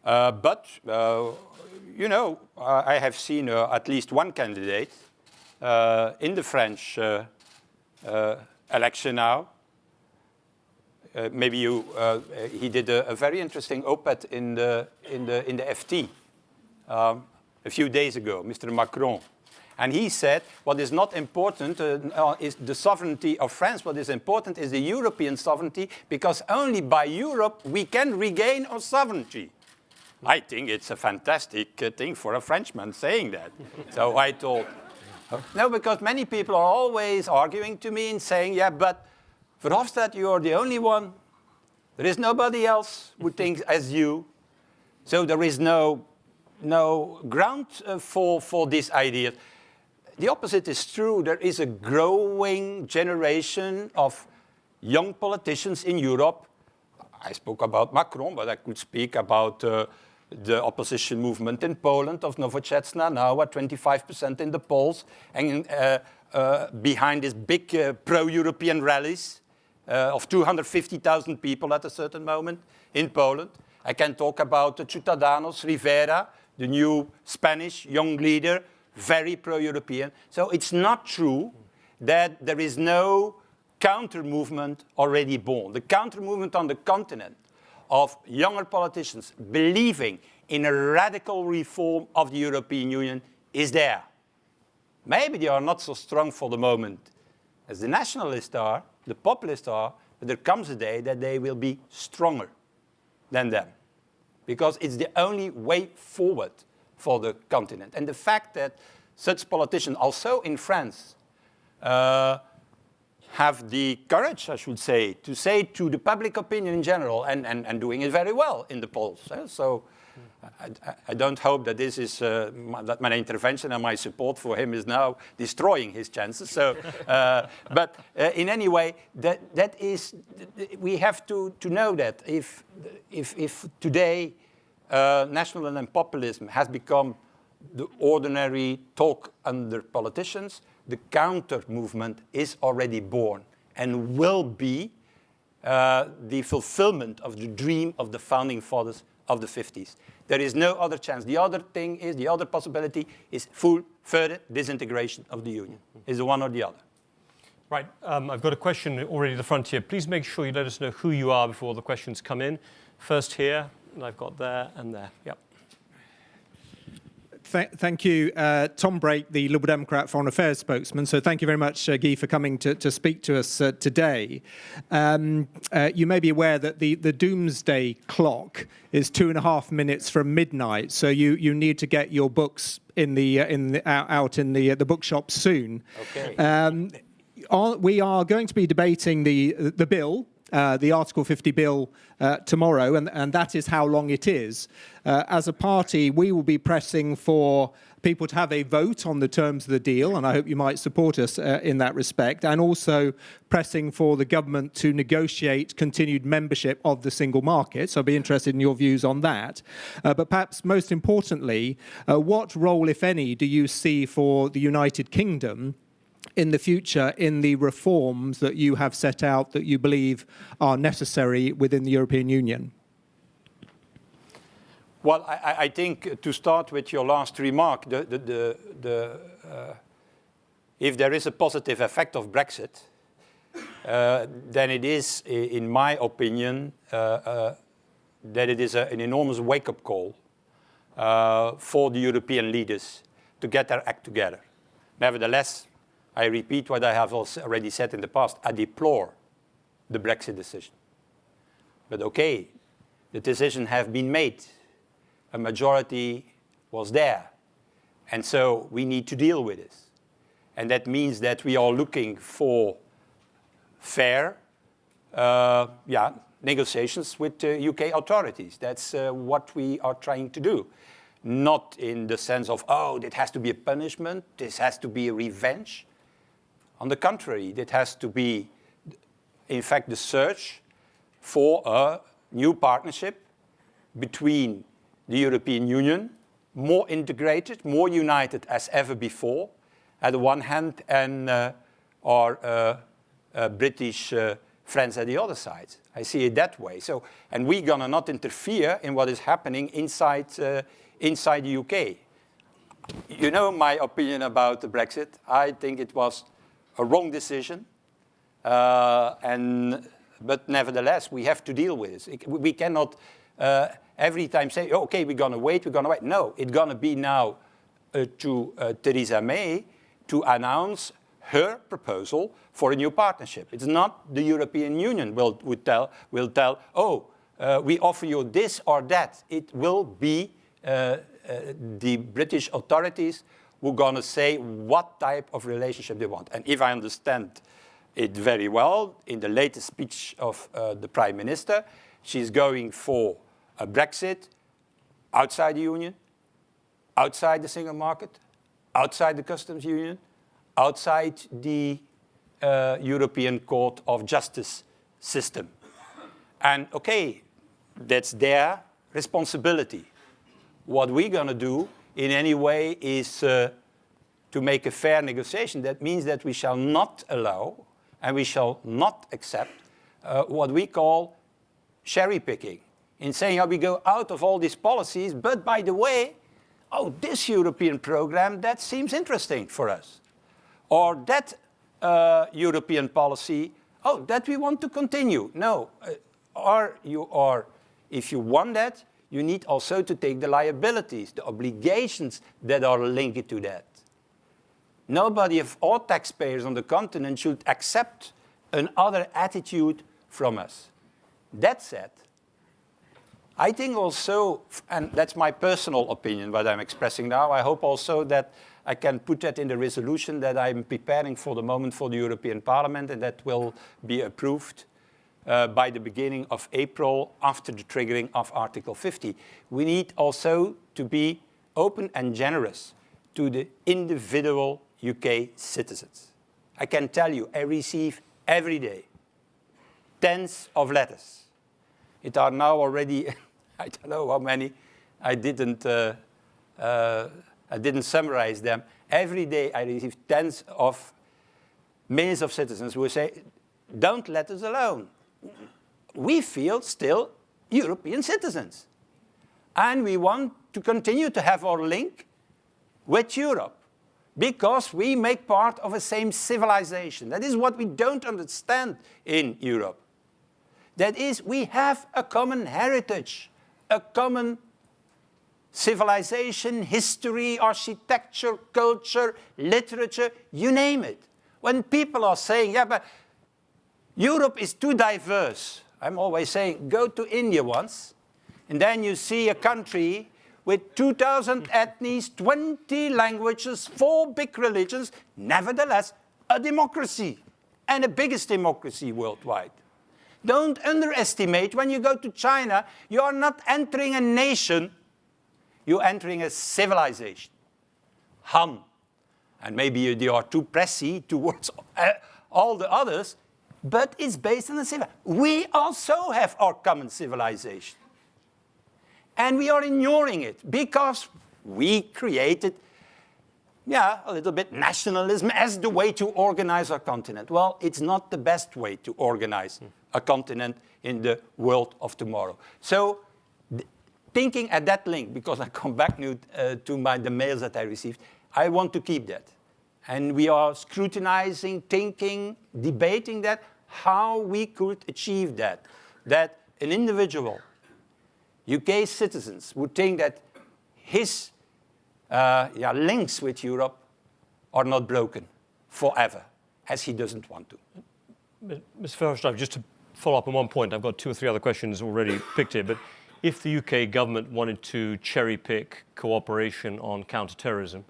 But I have seen at least one candidate in the French election now. Maybe he did a very interesting op-ed in the FT a few days ago, Mr. Macron. And he said, what is not important is the sovereignty of France. What is important is the European sovereignty, because only by Europe we can regain our sovereignty. I think it's a fantastic thing for a Frenchman saying that. So I thought, no, because many people are always arguing to me and saying, yeah, but Verhofstadt, you're the only one. There is nobody else who thinks as you. So there is no ground for this idea. The opposite is true. There is a growing generation of young politicians in Europe. I spoke about Macron, but I could speak about the opposition movement in Poland of Nowoczesna, now at 25% in the polls, and behind these big pro-European rallies of 250,000 people at a certain moment in Poland. I can talk about Ciudadanos, Rivera, the new Spanish young leader, very pro-European. So it's not true that there is no counter-movement already born. The counter-movement on the continent of younger politicians believing in a radical reform of the European Union is there. Maybe they are not so strong for the moment as the nationalists are, the populists are, but there comes a day that they will be stronger than them, because it's the only way forward for the continent. And the fact that such politicians, also in France, have the courage, I should say to the public opinion in general, and doing it very well in the polls. So I don't hope that this is that my intervention and my support for him is now destroying his chances. So, but in any way, that is, we have to know that if today nationalism and populism has become the ordinary talk under politicians, the counter movement is already born and will be the fulfillment of the dream of the founding fathers of the 50s. There is no other chance. The other possibility is full further disintegration of the Union. Is the one or the other. Right, I've got a question already at the front here. Please make sure you let us know who you are before the questions come in. First here, and I've got there and there. Yep. Thank you, Tom Brake, the Liberal Democrat Foreign Affairs spokesman. So thank you very much, Guy, for coming to speak to us today. You may be aware that the doomsday clock is 2.5 minutes from midnight. So you need to get your books out in the bookshop soon. Okay. We are going to be debating the bill, the Article 50 bill, tomorrow, and that is how long it is. As a party, we will be pressing for people to have a vote on the terms of the deal, and I hope you might support us in that respect, and also pressing for the government to negotiate continued membership of the single market. So I'll be interested in your views on that. But perhaps most importantly, what role, if any, do you see for the United Kingdom in the future in the reforms that you have set out that you believe are necessary within the European Union? Well, I think to start with your last remark, if there is a positive effect of Brexit, then it is, in my opinion, that it is an enormous wake-up call for the European leaders to get their act together. Nevertheless, I repeat what I have already said in the past. I deplore the Brexit decision. But okay, the decision has been made. A majority was there. And so we need to deal with this. And that means that we are looking for fair negotiations with the UK authorities. That's what we are trying to do. Not in the sense of, oh, it has to be a punishment, this has to be a revenge. On the contrary, it has to be, in fact, the search for a new partnership between the European Union, more integrated, more united as ever before, at the one hand, and our British friends at the other side. I see it that way. So, and we're gonna not interfere in what is happening inside the UK. You know my opinion about the Brexit. I think it was a wrong decision, but nevertheless, we have to deal with this. We cannot every time say, oh, okay, we're going to wait. No, it's going to be now to Theresa May to announce her proposal for a new partnership. It's not the European Union will tell, oh, we offer you this or that. It will be the British authorities who are going to say what type of relationship they want. And if I understand it very well, in the latest speech of the Prime Minister, she's going for a Brexit outside the Union, outside the single market, outside the customs union, outside the European Court of Justice system. And okay, that's their responsibility. What we're going to do in any way is to make a fair negotiation. That means that we shall not allow and we shall not accept what we call cherry picking. In saying, oh, we go out of all these policies, but by the way, oh, this European program, that seems interesting for us. Or that European policy, oh, that we want to continue. No, if you want that, you need also to take the liabilities, the obligations that are linked to that. Nobody of all taxpayers on the continent should accept another attitude from us. That said, I think also, and that's my personal opinion, what I'm expressing now, I hope also that I can put that in the resolution that I'm preparing for the moment for the European Parliament, and that will be approved by the beginning of April after the triggering of Article 50. We need also to be open and generous to the individual UK citizens. I can tell you, I receive every day tens of letters. It are now already, I don't know how many, I didn't summarize them. Every day I receive tens of millions of citizens who say, don't let us alone. We feel still European citizens. And we want to continue to have our link with Europe. because we make part of the same civilization. That is what we don't understand in Europe. That is, we have a common heritage, a common civilization, history, architecture, culture, literature, you name it. When people are saying, yeah, but Europe is too diverse, I'm always saying, go to India once, and then you see a country with 2,000 ethnies, 20 languages, 4 big religions, nevertheless, a democracy, and the biggest democracy worldwide. Don't underestimate, when you go to China, you are not entering a nation, you're entering a civilization. Han. And maybe you are too pressy towards all the others, but it's based on a civilization. We also have our common civilization. And we are ignoring it because we created, a little bit nationalism as the way to organize our continent. Well, it's not the best way to organize a continent in the world of tomorrow. So thinking at that link, because I come back now to the mails that I received, I want to keep that. And we are scrutinizing, thinking, debating that, how we could achieve that. That an individual, UK citizens, would think that his links with Europe are not broken forever, as he doesn't want to. Mr. Verhofstadt, just to follow up on one point, I've got 2 or 3 other questions already picked here, but if the UK government wanted to cherry-pick cooperation on counter-terrorism,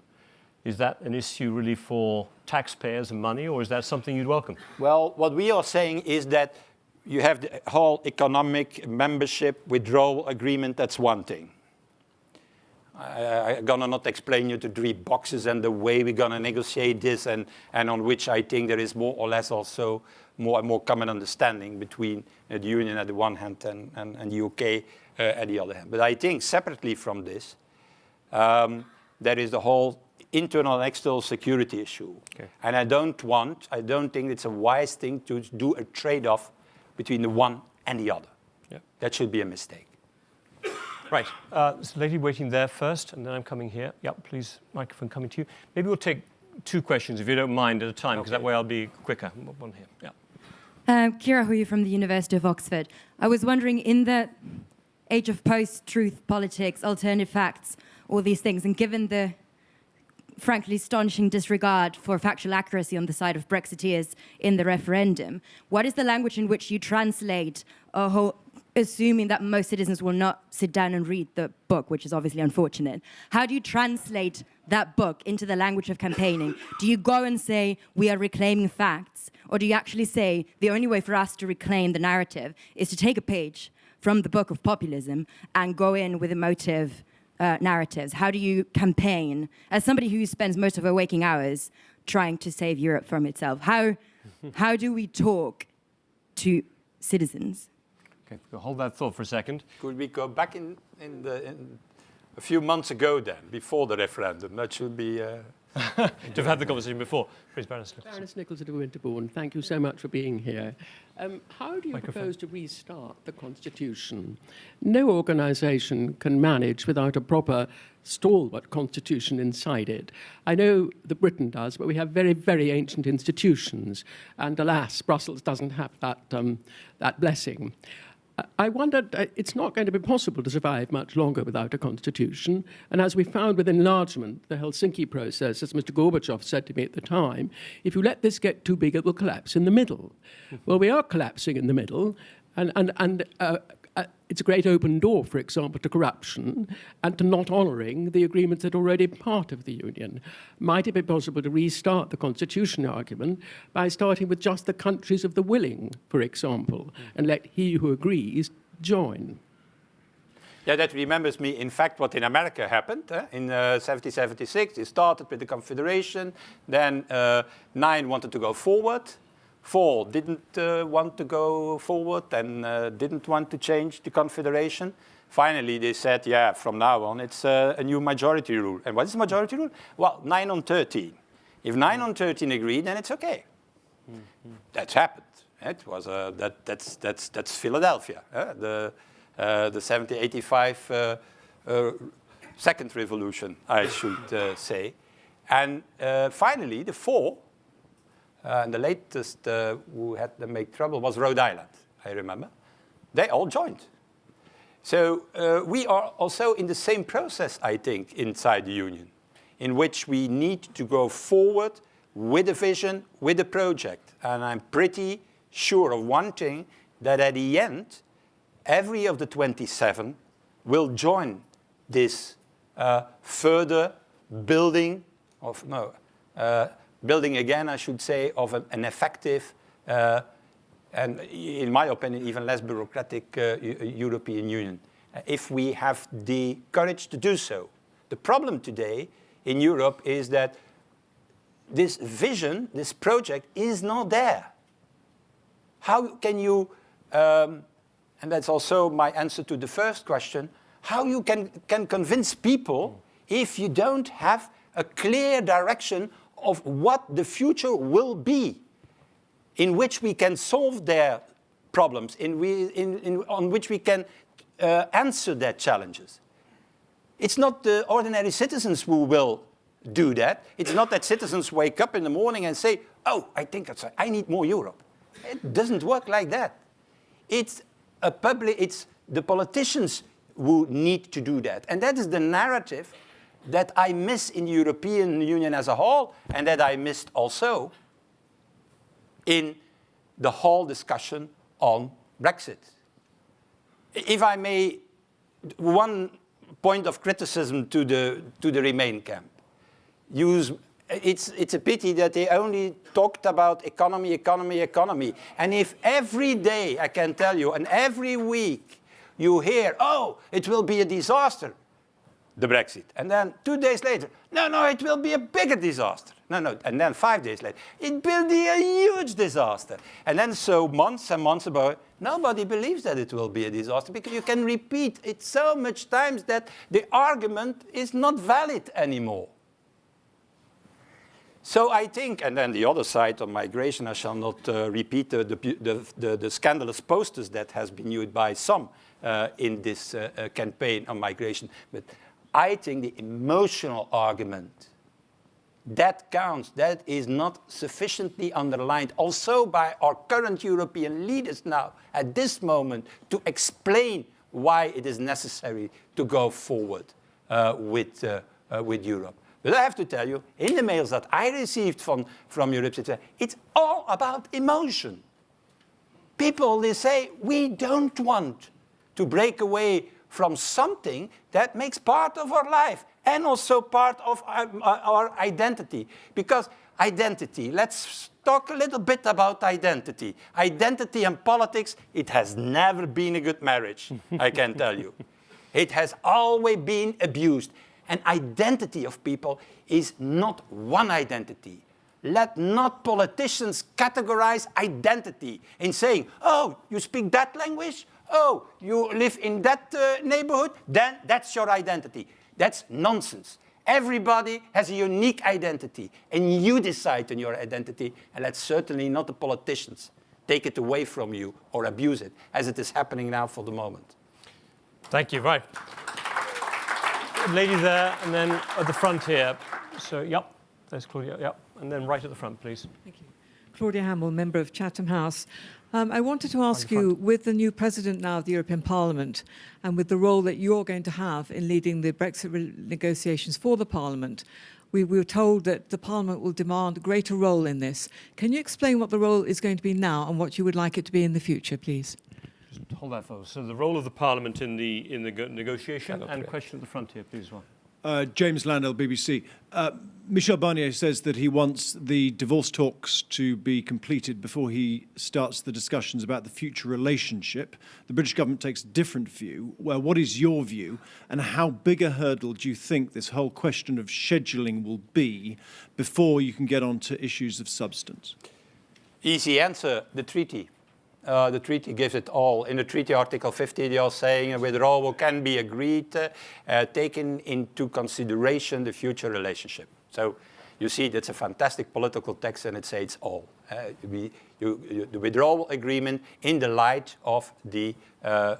is that an issue really for taxpayers and money, or is that something you'd welcome? Well, what we are saying is that you have the whole economic membership withdrawal agreement, that's one thing. I'm gonna not explain you the 3 boxes and the way we're gonna negotiate this and on which I think there is more or less also more and more common understanding between the Union at the one hand and the UK at the other hand. But I think separately from this, there is the whole internal and external security issue. Okay. And I don't think it's a wise thing to do a trade-off between the one and the other. Yeah. That should be a mistake. Right. There's a lady waiting there first, and then I'm coming here. Yep, please, microphone coming to you. Maybe we'll take 2 questions, if you don't mind, at a time, because that way I'll be quicker. One here. Yeah. Kira Hui from the University of Oxford. I was wondering, in the age of post-truth politics, alternative facts, all these things, and given the frankly astonishing disregard for factual accuracy on the side of Brexiteers in the referendum, what is the language in which you translate a whole, assuming that most citizens will not sit down and read the book, which is obviously unfortunate? How do you translate that book into the language of campaigning? Do you go and say, we are reclaiming facts? Or do you actually say, the only way for us to reclaim the narrative is to take a page from the book of populism and go in with emotive narratives? How do you campaign, as somebody who spends most of her waking hours trying to save Europe from itself? How do we talk to citizens? Okay, we'll hold that thought for a second. Could we go back in a few months ago then, before the referendum? That should be... To have had the conversation before. Please, Baroness Nichols. Baroness Nichols of Winterbourne, thank you so much for being here. How do you propose to restart the Constitution? No organisation can manage without a proper stalwart constitution inside it. I know that Britain does, but we have very, very ancient institutions, and alas, Brussels doesn't have that blessing. I wondered, it's not going to be possible to survive much longer without a constitution. And as we found with enlargement, the Helsinki process, as Mr. Gorbachev said to me at the time, if you let this get too big, it will collapse in the middle. Well, we are collapsing in the middle, and it's a great open door, for example, to corruption and to not honouring the agreements that are already part of the Union. Might it be possible to restart the constitution argument by starting with just the countries of the willing, for example, and let he who agrees join? Yeah, that remembers me, in fact, what in America happened. In 1776, it started with the Confederation, then 9 wanted to go forward, 4 didn't want to go forward and didn't want to change the Confederation. Finally, they said, yeah, from now on, it's a new majority rule. And what is majority rule? Well, 9 on 13. If 9 on 13 agree, then it's okay. Mm-hmm. That's happened. It was that's Philadelphia. The 1785 second revolution, I should say. And finally, the four, and the latest who had to make trouble was Rhode Island, I remember. They all joined. So we are also in the same process, I think, inside the Union, in which we need to go forward with a vision, with a project. And I'm pretty sure of one thing, that at the end, every of the 27 will join this further building of, building again, I should say, of an effective and, in my opinion, even less bureaucratic European Union, if we have the courage to do so. The problem today in Europe is that this vision, this project, is not there. How can you, and that's also my answer to the first question, how you can convince people if you don't have a clear direction of what the future will be, in which we can solve their problems, on which we can answer their challenges. It's not the ordinary citizens who will do that. It's not that citizens wake up in the morning and say, oh, I need more Europe. It doesn't work like that. It's the politicians who need to do that. And that is the narrative that I miss in the European Union as a whole, and that I missed also in the whole discussion on Brexit. If I may, one point of criticism to the Remain camp. It's a pity that they only talked about economy, economy, economy. And if every day, I can tell you, and every week, you hear, oh, it will be a disaster, the Brexit. And then 2 days later, no, it will be a bigger disaster. No, and then 5 days later, it will be a huge disaster. And then so months and months about it, nobody believes that it will be a disaster, because you can repeat it so much times that the argument is not valid anymore. So I think, and then the other side on migration, I shall not repeat the scandalous posters that has been used by some in this campaign on migration, but I think the emotional argument, that counts, that is not sufficiently underlined also by our current European leaders now, at this moment, to explain why it is necessary to go forward with Europe. But I have to tell you, in the mails that I received from Europe, it's all about emotion. People, they say, we don't want to break away from something that makes part of our life and also part of our identity. Because identity, let's talk a little bit about identity. Identity and politics, it has never been a good marriage, I can tell you. It has always been abused. And identity of people is not one identity. Let not politicians categorize identity in saying, oh, you speak that language? Oh, you live in that neighborhood? Then that's your identity. That's nonsense. Everybody has a unique identity, and you decide on your identity, and let certainly not the politicians take it away from you or abuse it, as it is happening now for the moment. Thank you. Right. Lady there, and then at the front here. So, yep, there's Claudia, yep. And then right at the front, please. Thank you. Claudia Hamill, member of Chatham House. I wanted to ask you, with the new president now of the European Parliament, and with the role that you're going to have in leading the Brexit negotiations for the Parliament, we were told that the Parliament will demand a greater role in this. Can you explain what the role is going to be now and what you would like it to be in the future, please? Just hold that for us. So the role of the Parliament in the negotiation, and question at the front here, please. Well. James Landell, BBC. Michel Barnier says that he wants the divorce talks to be completed before he starts the discussions about the future relationship. The British government takes a different view. Well, what is your view, and how big a hurdle do you think this whole question of scheduling will be before you can get on to issues of substance? Easy answer, the treaty. The treaty gives it all. In the treaty, Article 50, they are saying a withdrawal can be agreed, taking into consideration the future relationship. So you see, that's a fantastic political text, and it says it's all. The withdrawal agreement in the light of the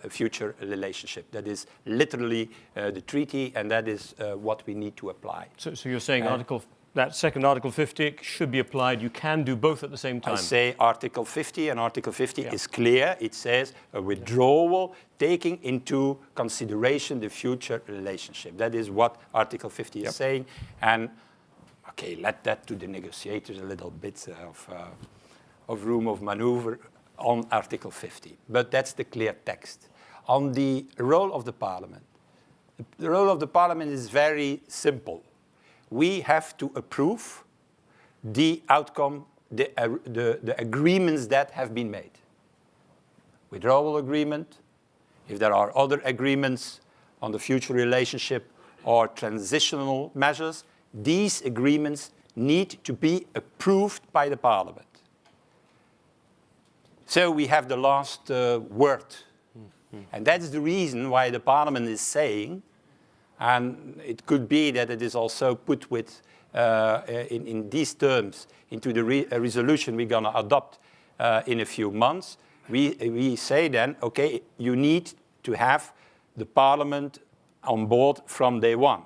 future relationship. That is literally the treaty, and that is what we need to apply. So you're saying Article that second Article 50 should be applied. You can do both at the same time. I say Article 50, and Article 50 is clear. It says a withdrawal taking into consideration the future relationship. That is what Article 50 is saying. And, okay, let that to the negotiators a little bit of room of maneuver on Article 50. But that's the clear text. On the role of the Parliament. The role of the Parliament is very simple. We have to approve the outcome, the agreements that have been made. Withdrawal agreement, if there are other agreements on the future relationship or transitional measures, these agreements need to be approved by the Parliament. So we have the last word. And that's the reason why the Parliament is saying, and it could be that it is also put with, in these terms into the resolution we're going to adopt in a few months. We say then, okay, you need to have the Parliament on board from day one.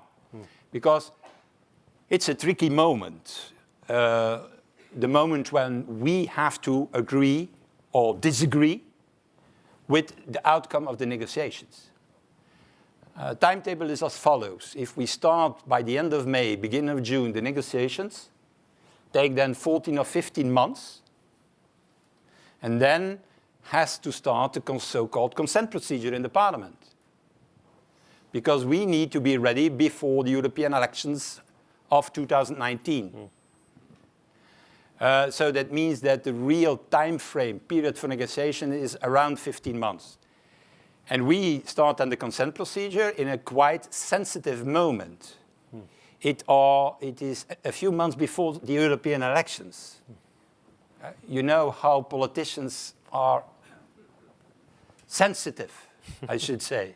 Because it's a tricky moment. The moment when we have to agree or disagree with the outcome of the negotiations. Timetable is as follows. If we start by the end of May, beginning of June, the negotiations, take then 14 or 15 months, and then has to start the so-called consent procedure in the Parliament. Because we need to be ready before the European elections of 2019. So that means that the real time frame period for negotiation is around 15 months. And we start on the consent procedure in a quite sensitive moment. It is a few months before the European elections. You know how politicians are sensitive, I should say,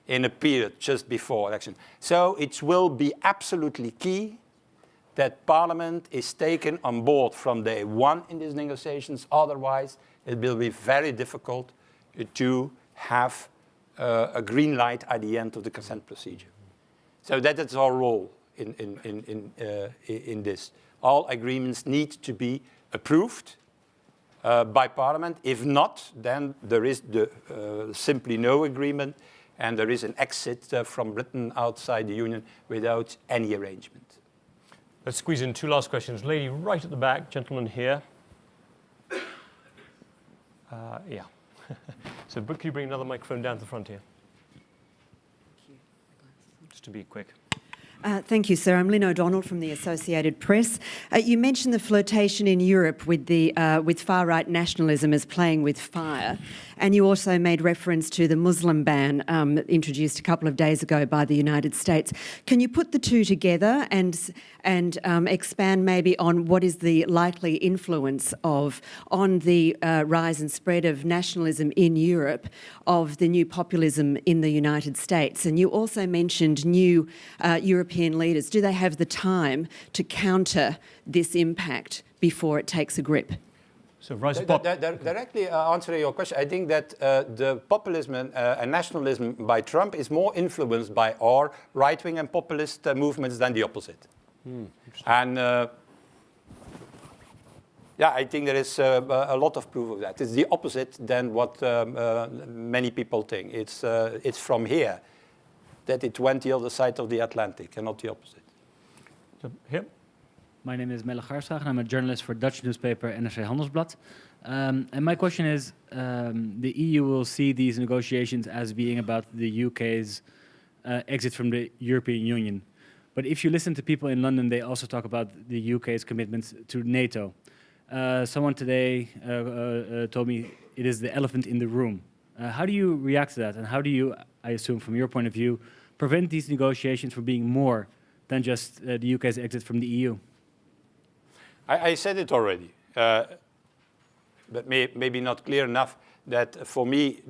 in a period just before election. So it will be absolutely key that Parliament is taken on board from day one in these negotiations. Otherwise, it will be very difficult to have a green light at the end of the consent procedure. So that is our role in this. All agreements need to be approved by Parliament. If not, then there is simply no agreement, and there is an exit from Britain outside the Union without any arrangement. Let's squeeze in two last questions. Lady right at the back, gentleman here. Yeah. So could you bring another microphone down to the front here? Just to be quick. Thank you, sir. I'm Lynn O'Donnell from the Associated Press. You mentioned the flirtation in Europe with far-right nationalism as playing with fire, and you also made reference to the Muslim ban introduced a couple of days ago by the United States. Can you put the two together and expand maybe on what is the likely influence on the rise and spread of nationalism in Europe of the new populism in the United States? And you also mentioned new European leaders. Do they have the time to counter this impact before it takes a grip? So rise of directly answering your question, I think that the populism and nationalism by Trump is more influenced by our right-wing and populist movements than the opposite. And I think there is a lot of proof of that. It's the opposite than what many people think. It's from here that it went the other side of the Atlantic and not the opposite. So, here. My name is Melle Garsdag and I'm a journalist for Dutch newspaper NRC Handelsblad. And my question is, the EU will see these negotiations as being about the UK's exit from the European Union. But if you listen to people in London, they also talk about the UK's commitments to NATO. Someone today told me it is the elephant in the room. How do you react to that? And how do you, I assume from your point of view, prevent these negotiations from being more than just the UK's exit from the EU? I said it already, but maybe not clear enough that for me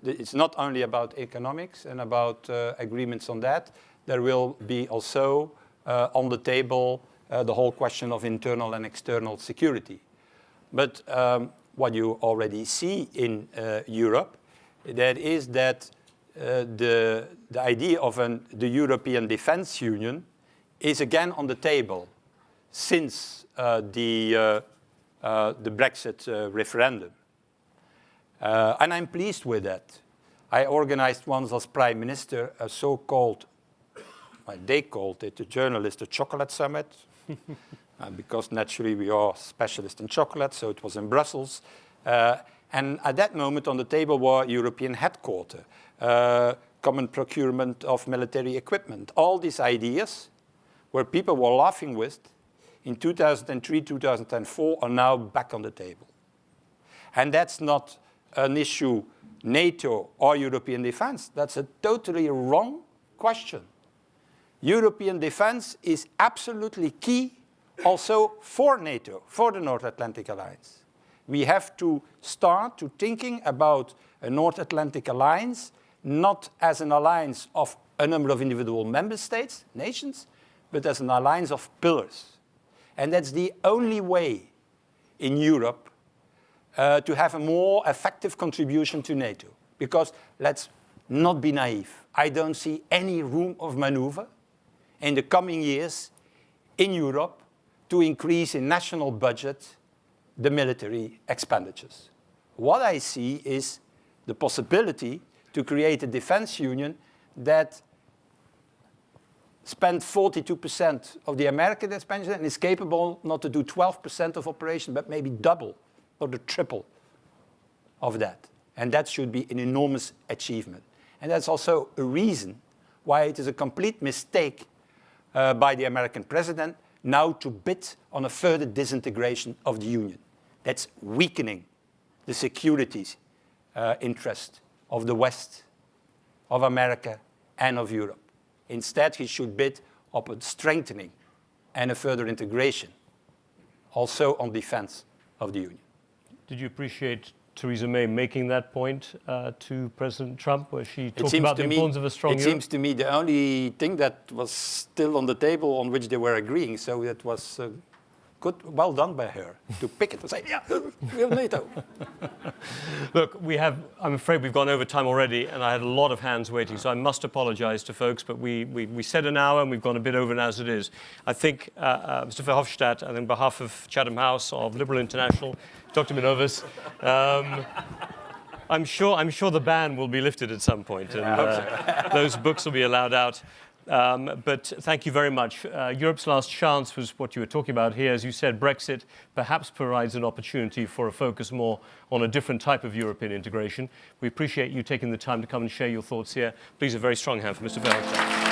it's not only about economics and about agreements on that. There will be also on the table the whole question of internal and external security. But what you already see in Europe, that is that the idea of the European Defence Union is again on the table since the Brexit referendum. And I'm pleased with that. I organized once as Prime Minister a so-called, well, they called it, the journalist, a chocolate summit, because naturally we are specialists in chocolate, so it was in Brussels. And at that moment on the table were European headquarters, common procurement of military equipment. All these ideas where people were laughing with in 2003, 2004 are now back on the table. And that's not an issue NATO or European defense. That's a totally wrong question. European defense is absolutely key also for NATO, for the North Atlantic Alliance. We have to start to thinking about a North Atlantic Alliance not as an alliance of a number of individual member states, nations, but as an alliance of pillars. And that's the only way in Europe to have a more effective contribution to NATO. Because let's not be naive. I don't see any room of maneuver in the coming years in Europe to increase in national budget the military expenditures. What I see is the possibility to create a defense union that spends 42% of the American expenditure and is capable not to do 12% of operation, but maybe double or the triple of that. And that should be an enormous achievement. And that's also a reason why it is a complete mistake by the American president now to bid on a further disintegration of the Union. That's weakening the security interest of the West, of America, and of Europe. Instead, he should bid on a strengthening and a further integration, also on defense of the Union. Did you appreciate Theresa May making that point to President Trump, where she talked about the importance of a strong Europe? It seems to me the only thing that was still on the table on which they were agreeing, so it was good, well done by her to pick it and say, yeah, we have NATO. Look, I'm afraid we've gone over time already, and I had a lot of hands waiting, so I must apologize to folks, but we said an hour, and we've gone a bit over now as it is. I think, Mr. Verhofstadt, on behalf of Chatham House, of Liberal International, Dr. Minovis, I'm sure the ban will be lifted at some point, and those books will be allowed out. But thank you very much. Europe's last chance was what you were talking about here. As you said, Brexit perhaps provides an opportunity for a focus more on a different type of European integration. We appreciate you taking the time to come and share your thoughts here. Please, a very strong hand for Mr. Verhofstadt.